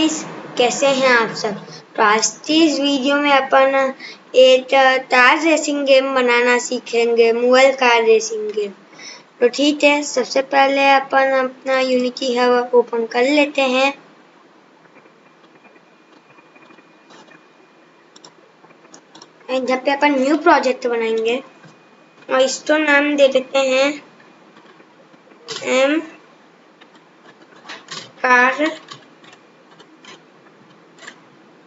Guys, कैसे हैं आप सब। तो आज की इस वीडियो में अपन एक कार रेसिंग गेम बनाना सीखेंगे, मोबाइल कार रेसिंग गेम। तो ठीक है, सबसे पहले अपन अपना यूनिटी हब ओपन कर लेते हैं। जहाँ पे अपन न्यू प्रोजेक्ट बनाएंगे और इसको नाम दे देते हैं एम कार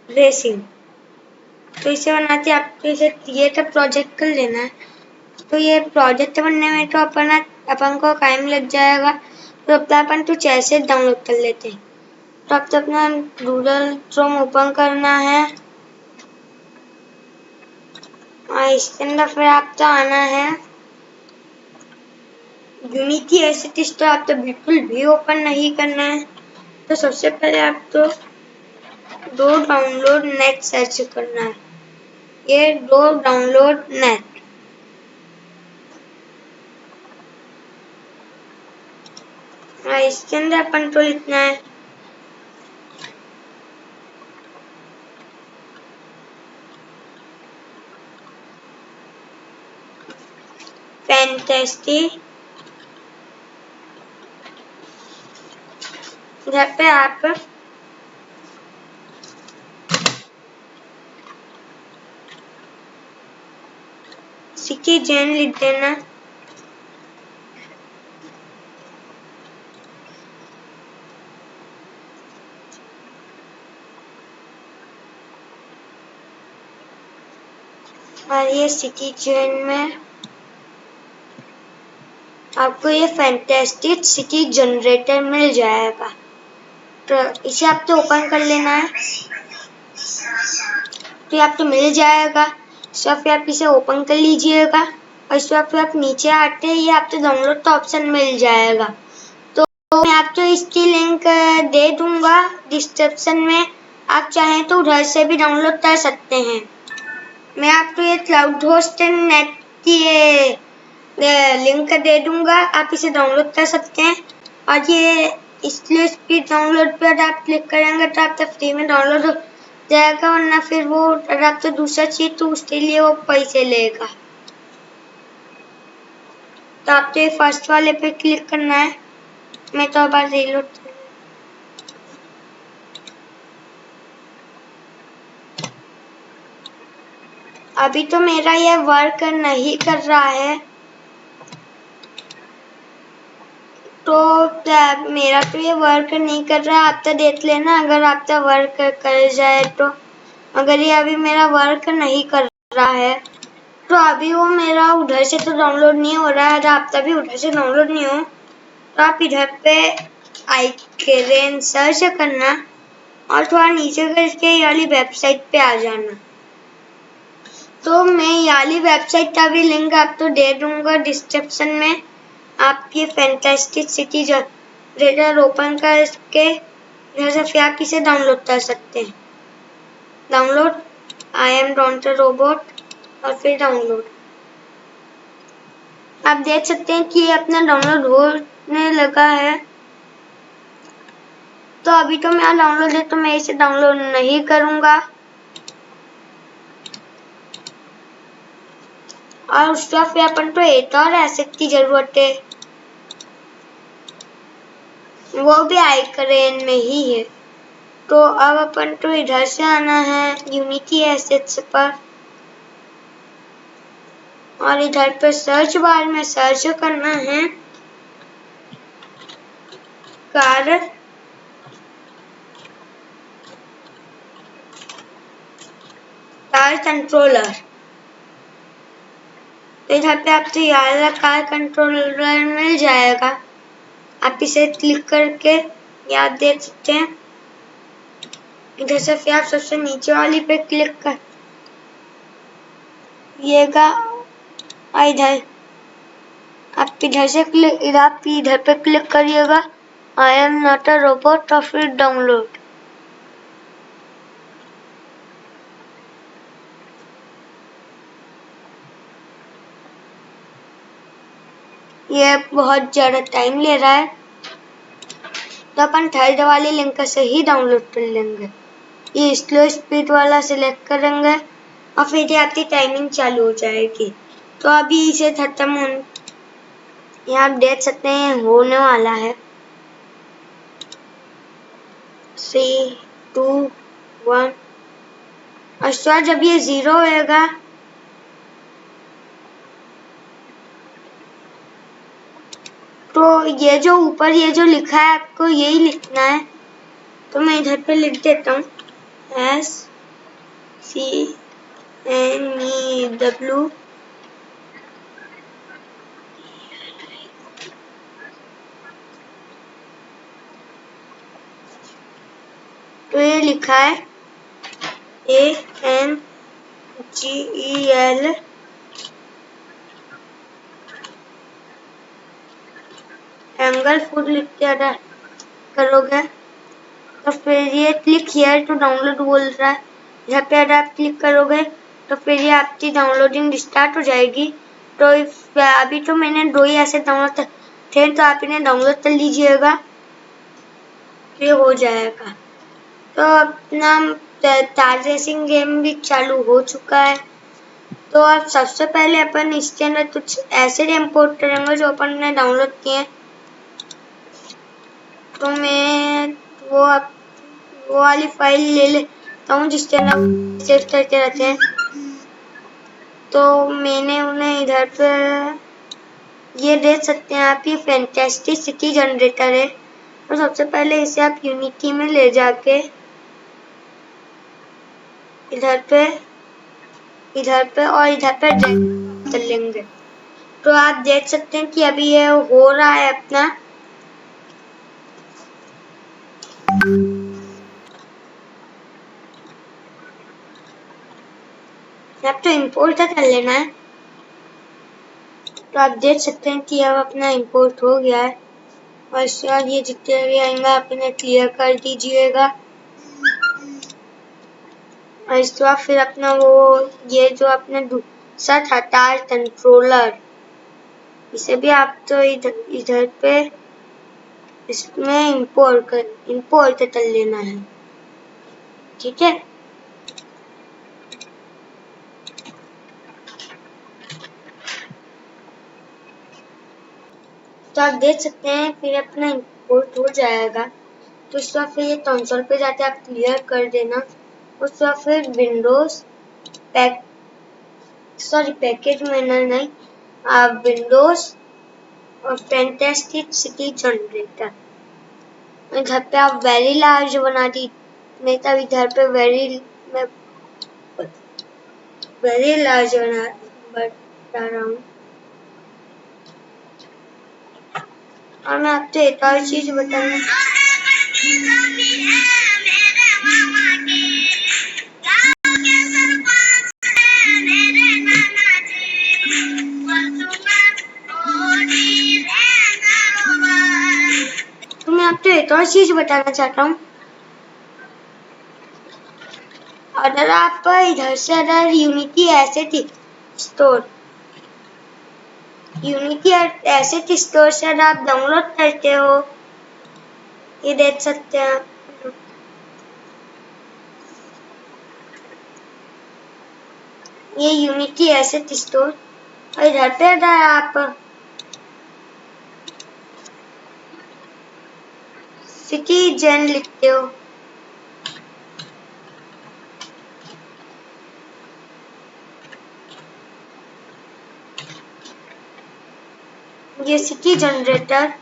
रेसिंग। तो इसे बनाते आपको इसे क्रिएट प्रोजेक्ट कर लेना है। तो ये प्रोजेक्ट बनने में तो अपन को टाइम लग जाएगा, तो अपन कुछ ऐसे डाउनलोड कर लेते हैं। तो अब तो अपना गूगल क्रोम ओपन करना है और इसके अंदर फिर आपको आना है यूनिटी एसेटिस। तो आप तो बिल्कुल भी ओपन नहीं करना है। तो सबसे पहले आपको दो डाउनलोड नेट सर्च करना है। ये दो डाउनलोड नेट, इसके अंदर अपन को लिखना है फैंटेस्टी। जहाँ पे आप सिटीजन लिख देना। और ये सिटीजन में आपको ये फैंटेस्टिक सिटी जनरेटर मिल जाएगा। तो इसे आपको ओपन कर लेना है। तो ये आपको मिल जाएगा। फिर आप इसे ओपन कर लीजिएगा और इस पर फिर आप नीचे आते हैं, ये आपको डाउनलोड का ऑप्शन मिल जाएगा। तो मैं आपको इसकी लिंक दे दूंगा डिस्क्रिप्शन में। आप चाहें तो उधर से भी डाउनलोड कर सकते हैं। मैं आपको ये क्लाउड होस्ट नेट की लिंक दे दूंगा, आप इसे डाउनलोड कर सकते हैं। और ये इसलिए स्पीड डाउनलोड पर आप क्लिक करेंगे तो आपका फ्री में डाउनलोड हो जाएगा, वरना फिर वो अगर आपको दूसरा चाहिए तो उसके लिए वो पैसे लेगा। तो आपको ये फर्स्ट वाले पे क्लिक करना है। मैं तो अब रीलोड अभी तो मेरा ये वर्क नहीं कर रहा है। तो मेरा तो ये वर्क नहीं कर रहा है, आप तो देख लेना अगर आपका वर्क कर जाए तो। अगर ये अभी मेरा वर्क नहीं कर रहा है तो अभी वो मेरा उधर से तो डाउनलोड नहीं हो रहा है। आपका भी उधर से डाउनलोड नहीं हो तो आप इधर पे आइकन सर्च करना और थोड़ा नीचे करके ये वाली वेबसाइट पे आ जाना। तो मैं ये वाली वेबसाइट का भी लिंक आपको दे दूंगा डिस्क्रिप्शन में। आप ये फैंटास्टिक सिटी जनरेटर ओपन करके इधर से फिर आप इसे डाउनलोड कर सकते हैं। Download I am don't robot और फिर डाउनलोड। आप देख सकते हैं कि ये अपना डाउनलोड होने लगा है। तो अभी तो मेरा डाउनलोड है तो मैं इसे डाउनलोड नहीं करूंगा। और उसका फिर अपन को एक और एसेट की जरूरत है, वो भी आइकन में ही है। तो अब अपन को इधर से आना है यूनिटी एसेट्स पर और इधर पे सर्च बार में सर्च करना है कार कंट्रोलर। तो इधर पे आपको ये कार कंट्रोलर मिल जाएगा। आप इसे क्लिक करके याद देख सकते हैं। इधर से फिर आप सबसे नीचे वाली पे क्लिक करिएगा। इधर आप इधर पे क्लिक करिएगा I am not a robot और फिर डाउनलोड। ये बहुत ज़्यादा टाइम ले रहा है। तो अपन थर्ड वाली लिंक से ही डाउनलोड कर लेंगे। ये स्लो स्पीड वाला सिलेक्ट करेंगे और फिर ये आपकी टाइमिंग चालू हो जाएगी। तो अभी इसे खत्म होने, ये आप देख सकते हैं होने वाला है। 3, 2, 1 और उसके बाद जब ये 0 होएगा तो ये जो ऊपर ये जो लिखा है आपको यही लिखना है। तो मैं इधर पे लिख देता हूँ SCNEW। तो ये लिखा है ANGEL एंगल फूड लिख के अगर करोगे तो फिर ये क्लिक हियर टू डाउनलोड बोल रहा है। यहाँ पे अगर आप क्लिक करोगे तो फिर ये आपकी डाउनलोडिंग स्टार्ट हो जाएगी। तो अभी तो मैंने 2 ही ऐसे डाउनलोड थे, तो आप इन्हें डाउनलोड कर लीजिएगा, ये हो जाएगा। तो अपना कार रेसिंग गेम भी चालू हो चुका है। तो अब सबसे पहले अपन इसके अंदर कुछ ऐसे इंपोर्ट करेंगे जो अपन ने डाउनलोड किए हैं। तो मैं वो वाली फाइल ले लेता हूँ जिसके अंदर सेव करके रखे हैं। तो मैंने उन्हें इधर पे ये देख सकते हैं आप, ये फैंटास्टिक सिटी जनरेटर है। तो सबसे पहले इसे आप यूनिटी में ले जाके इधर पे और इधर पे ड्रैग कर लेंगे। तो आप देख सकते हैं कि अभी ये हो रहा है अपना। अब तो इंपोर्ट कर लेना है। तो आप देख सकते हैं कि अब अपना इंपोर्ट हो गया है और इसके बाद ये जितने भी आएंगे आप इन्हें क्लियर कर दीजिएगा। और इसके बाद फिर अपना वो ये जो अपने दूसरा था टार कंट्रोलर, इसे भी आप तो इधर पे इसमें इंपोर्ट कर लेना है, ठीक है। तो आप देख सकते हैं फिर अपना इंपोर्ट हो जाएगा। तो उसके बाद फिर ये कंसोल पे जाके आप क्लियर कर देना। उसके बाद फिर विंडोज पैकेज मैनेजर नहीं, आप विंडोज और फैंटास्टिक सिटी जनरेटर इधर पे आप वेरी लार्ज बना दी। मैं तब इधर पे वेरी लार्ज बता रहा हूँ। और मैं आपसे एक और चीज बताऊँ, तो मैं आपसे एक और चीज बताना चाहता हूँ। अगर आप इधर से अगर यूनिटी एसेट स्टोर से अगर आप डाउनलोड करते हो, ये देख सकते हैं आप। ये यूनिटी एसेट स्टोर और इधर पे अगर आप सिटीजन लिखते हो, ये सिटी जनरेटर,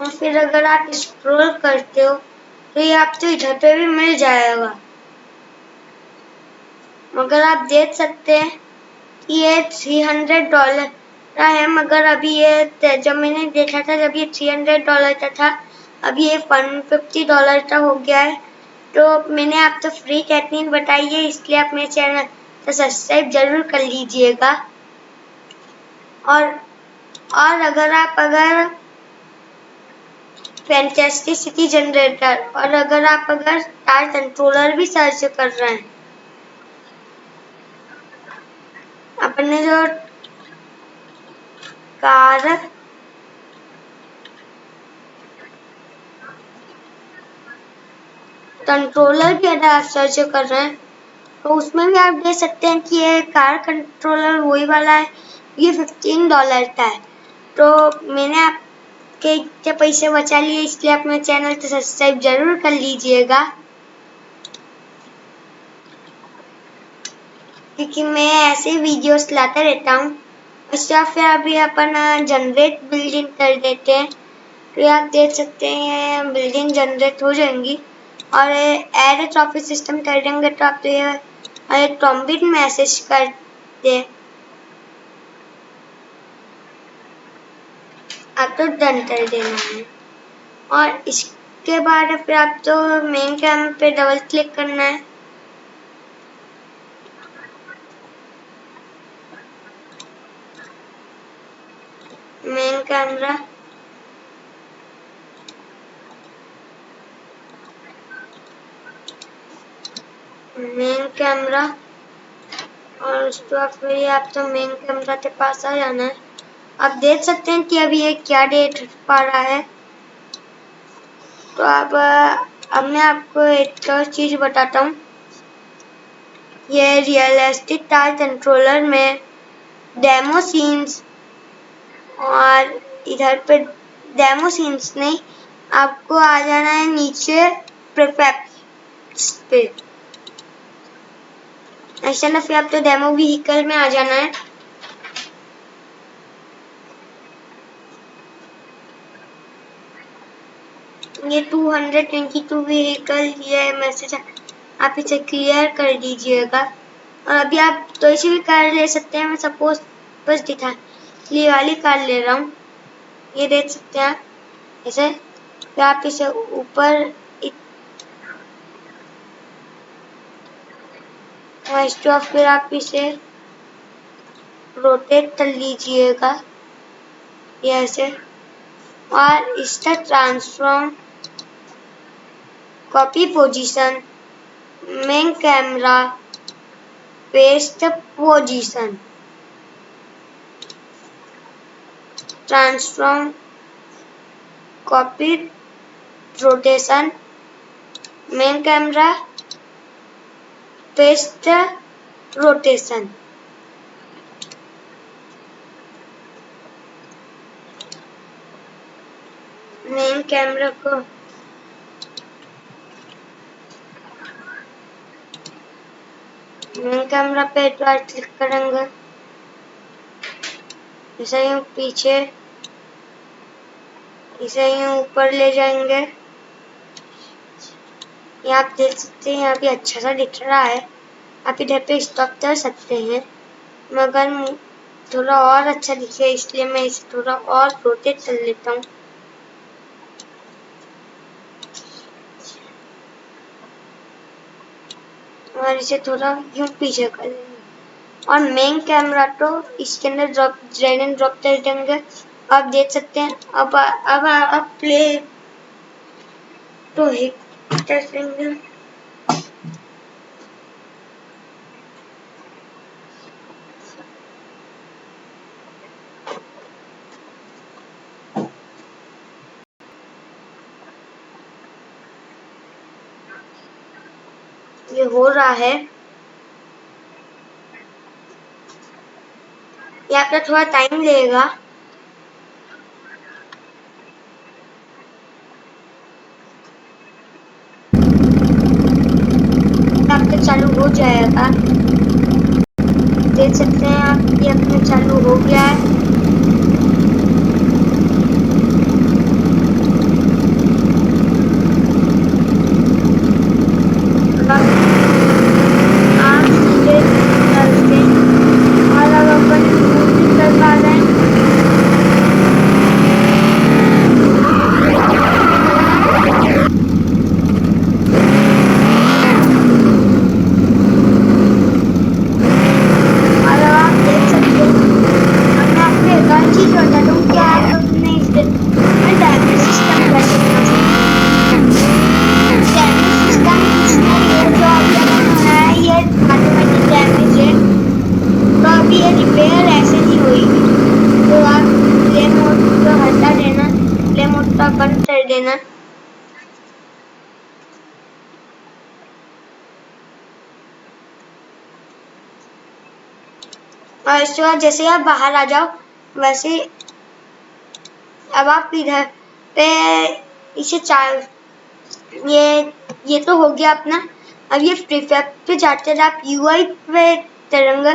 और फिर अगर आप स्क्रॉल करते हो तो ये आपको इधर पे भी मिल जाएगा। मगर आप देख सकते हैं कि ये $300 का है, मगर अभी ये जब मैंने देखा था जब ये $300 का था, अभी ये $150 का हो गया है। तो मैंने आपको फ्री टेक्निक बताई है, इसलिए आप मेरे चैनल को सब्सक्राइब जरूर कर लीजिएगा। और अगर फैंटास्टिक सिटी जनरेटर और अगर कार कंट्रोलर भी सर्च कर रहे हैं, अपने जो कार कंट्रोलर भी अगर आप सर्च कर रहे हैं तो उसमें भी आप देख सकते हैं कि ये कार कंट्रोलर वही वाला है, ये $15 का है। तो मैंने आपके इतने पैसे बचा लिए, इसलिए आप मेरे चैनल को सब्सक्राइब जरूर कर लीजिएगा, क्योंकि मैं ऐसे वीडियोस लाता रहता हूँ। अच्छा, फिर अभी अपन जनरेट बिल्डिंग कर देते हैं। तो आप देख सकते हैं बिल्डिंग जनरेट हो जाएंगी, और ऐड ट्रॉफी सिस्टम कर देंगे तो आप ये ट्रॉम्बिट मैसेज कर दे, आप तो डन कर देना है। और इसके बाद फिर आप तो मेन कैम पे डबल क्लिक करना है। मेन कैमरा, मेन कैमरा, और उसके बाद फिर आप तो मेन कैमरा के पास आ जाना है। आप देख सकते हैं कि अभी ये क्या डेट पा रहा है। तो अब मैं आपको एक और चीज बताता हूँ। ये रियलिस्टिक कार कंट्रोलर में डेमो सीन्स, और इधर पे डेमो सीन्स नहीं, आपको आ जाना है नीचे प्रीफेक्ट्स पे। ऐसा ना, फिर आप तो डेमो व्हीकल में आ जाना है। ये 222 व्हीकल, ये मैसेज आप इसे क्लियर कर दीजिएगा। और अभी आप तो ऐसी भी कार ले सकते हैं, मैं सपोज बस दिखा ये वाली कार ले रहा हूँ, ये देख सकते हैं आप ऐसे। फिर आप इसे ऊपर फिर आप इसे रोटेट कर लीजिएगा ये ऐसे, और इसका transform, copy position, main camera, paste position, transform, copy rotation, main camera, paste rotation. Main camera को मेन कैमरा पे एक बार क्लिक करेंगे, इसे यूं पीछे, इसे यूं ऊपर ले जाएंगे। ये आप देख सकते हैं यहाँ भी अच्छा सा दिख रहा है। आप इधर पे स्टॉप कर सकते हैं, मगर थोड़ा और अच्छा दिखे इसलिए मैं इसे थोड़ा और रोटेट कर लेता हूँ। और इसे थोड़ा यूं पीछे कर लेंगे, और मेन कैमरा तो इसके अंदर ड्रैग एंड ड्रॉप कर देंगे। आप देख सकते हैं अब प्ले तो हिट कर देंगे। ये हो रहा है, ये आपका थोड़ा टाइम लगेगा। आपका चालू हो जाएगा, देख सकते हैं आप ये अपने चालू हो गया है। आप सीधे चलते और अब अपन कर पा रहे हैं। और अब आप देख सकते हैं, अब मैं और इसके बाद जैसे आप बाहर आ जाओ वैसे अब आप इधर पे इसे चार ये तो हो गया अपना। अब ये प्रीफैब पे जाते हैं आप यूआई पे चलेंगे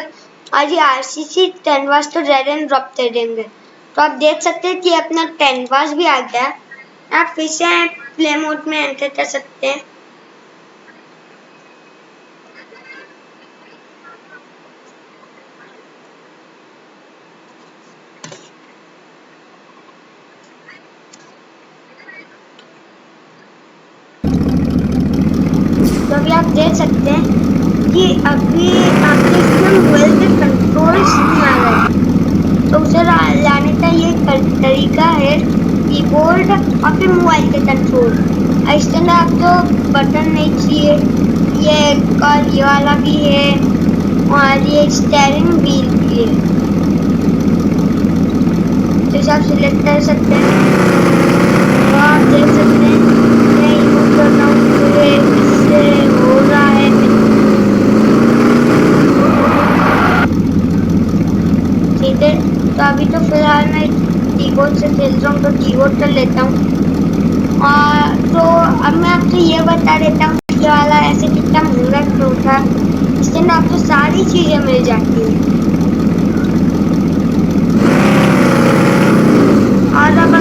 और ये आरसीसी कैनवास तो ड्रैग एंड ड्रॉप कर देंगे तो आप देख सकते हैं कि अपना कैनवास भी आ गया। आप फिर से प्ले मोड में एंटर कर सकते हैं। तो अभी आप देख सकते हैं कि अभी आपके इसमें मोबाइल के कंट्रोल्स नहीं आ रहे तो उसे लाने का ये तरीका है कीबोर्ड और फिर मोबाइल के कंट्रोल। इसके अंदर आपको बटन नहीं चाहिए, ये और ये वाला भी है और ये स्टीयरिंग व्हील भी है जैसे आप सिलेक्ट कर सकते हैं। तो आप देख सकते हैं मैं यूज कर रहा हूँ इससे हो रहा है। ठीक है तो अभी तो फिलहाल मैं कीबोर्ड से खेल रहा हूँ तो कीबोर्ड कर लेता हूँ। और तो अब मैं आपको ये बता देता हूँ ये वाला ऐसे कितना महंगा क्यों था। इसके अंदर आपको सारी चीज़ें मिल जाती हैं। और अब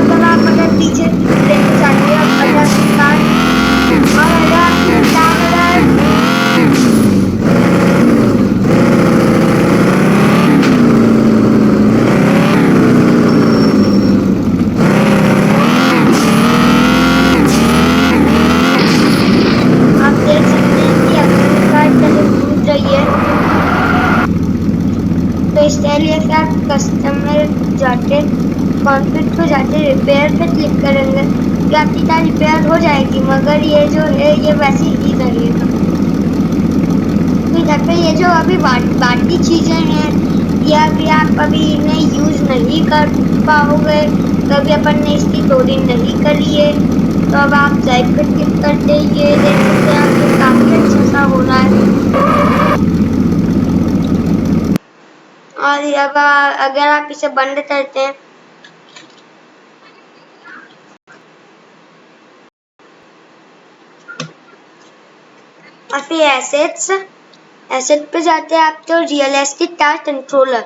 अगर पीछे लेके जाते हैं इसके लिए फिर आप कस्टमर जाके कॉन्फ्लिक्ट पे जाके रिपेयर पे क्लिक करेंगे कि आपकी कार रिपेयर हो जाएगी मगर ये जो है ये वैसे ही रहेगा। तो इधर पे ये जो अभी बाकी चीज़ें हैं ये अभी आप अभी इन्हें यूज़ नहीं कर पाओगे तो अभी अपन ने इसकी कोडिंग नहीं करी है। तो अब आप ड्राइव पे क्लिक करते ये देख सकते हैं आपको काफ़ी अच्छा सा हो रहा है। और अब अगर आप इसे बंद करते हैं और फिर एसेट पे जाते हैं आप तो रियलिस्टिक टायर कंट्रोलर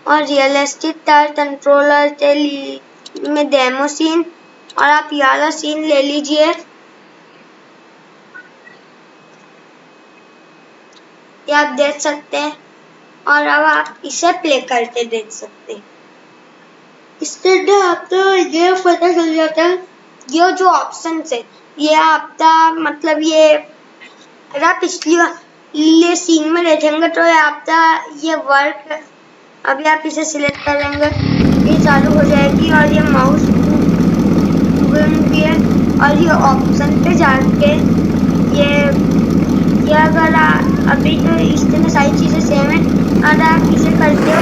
और रियलिस्टिक टायर कंट्रोलर में डेमो सीन और आप ये वाला सीन ले लीजिए। ये आप देख सकते हैं और अब आप इसे प्ले करके देख सकते हैं। इसके अंदर आपको ये पता चल जाता है ये जो ऑप्शन है ये आपका मतलब ये अगर आप पिछले सीन में देखेंगे तो ये आपका ये वर्क अभी आप इसे सिलेक्ट करेंगे ये चालू हो जाएगी और ये माउस भी है और ये ऑप्शन पे जाके ये अगर अभी तो इस तरह सारी चीज़ें सेम है अगर आप इसे करते हो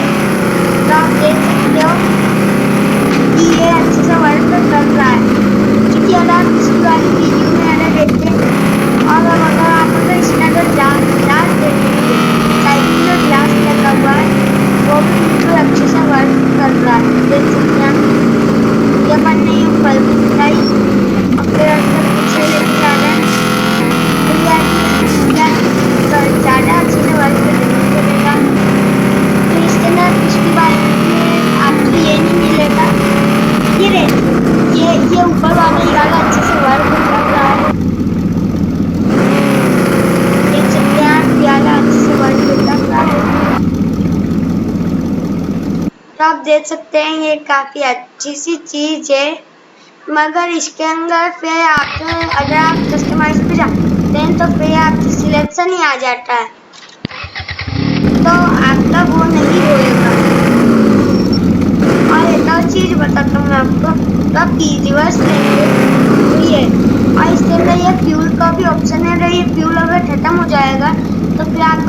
तो आप देख सकते हो कि ये अच्छे से वर्क कर रहा है क्योंकि अगर आप पिछली वाली वीडियो में अगर देखते हैं और अगर आप इसमें अगर ग्लास देखेंगे साइड में ग्लास लगा हुआ है वो भी बिल्कुल अच्छे से वर्क कर रहा है। देख सकते हैं ये अपन ने ये बल्ब दिखाई और फिर अंदर पीछे लेके जा रहे हैं ज़्यादा अच्छे से वर्क करेगा। तो इसके अंदर पिछली बार में आपको ये नहीं मिलेगा ये ऊपर वाला ये वाला अच्छे से वर्क कर रहा है। देख सकते हैं आप ये वाला अच्छे से वर्क कर रहा है। तो आप देख सकते हैं ये काफ़ी अच्छी सी चीज़ है मगर इसके अंदर फिर आप अगर आप कस्टमाइज पे जाते हैं तो फिर आपकी सिलेक्शन ही आ जाता है तो आपका वो नहीं होएगा। और एक और चीज़ बताता हूँ मैं आपको तो आप रिवर्स लेंगे तो ये और इसके अंदर ये फ्यूल का भी ऑप्शन है। अगर ये फ्यूल अगर खत्म हो जाएगा तो फिर आप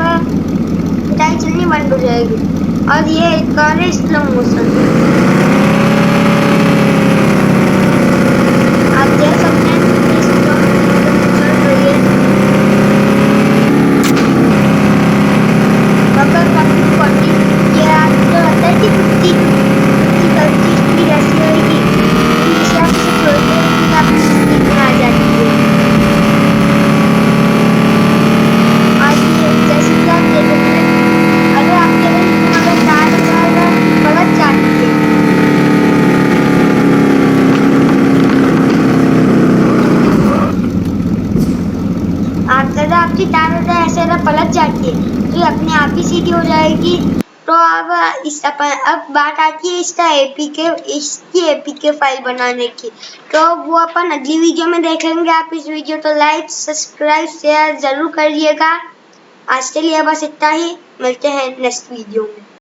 गाड़ी चलनी बंद हो जाएगी। और ये एक और है स्लो मोशन आप देख सकते हैं स्लो मोशन चल रही है अगर काफी की तार होता है ऐसे पलट जाती है तो ये अपने आप ही सीधी हो जाएगी। तो अब बात आती है इसकी एपीके फाइल बनाने की। तो वो अपन अगली वीडियो में देखेंगे। आप इस वीडियो को लाइक सब्सक्राइब शेयर जरूर करिएगा। आज के लिए बस इतना ही, मिलते हैं नेक्स्ट वीडियो में।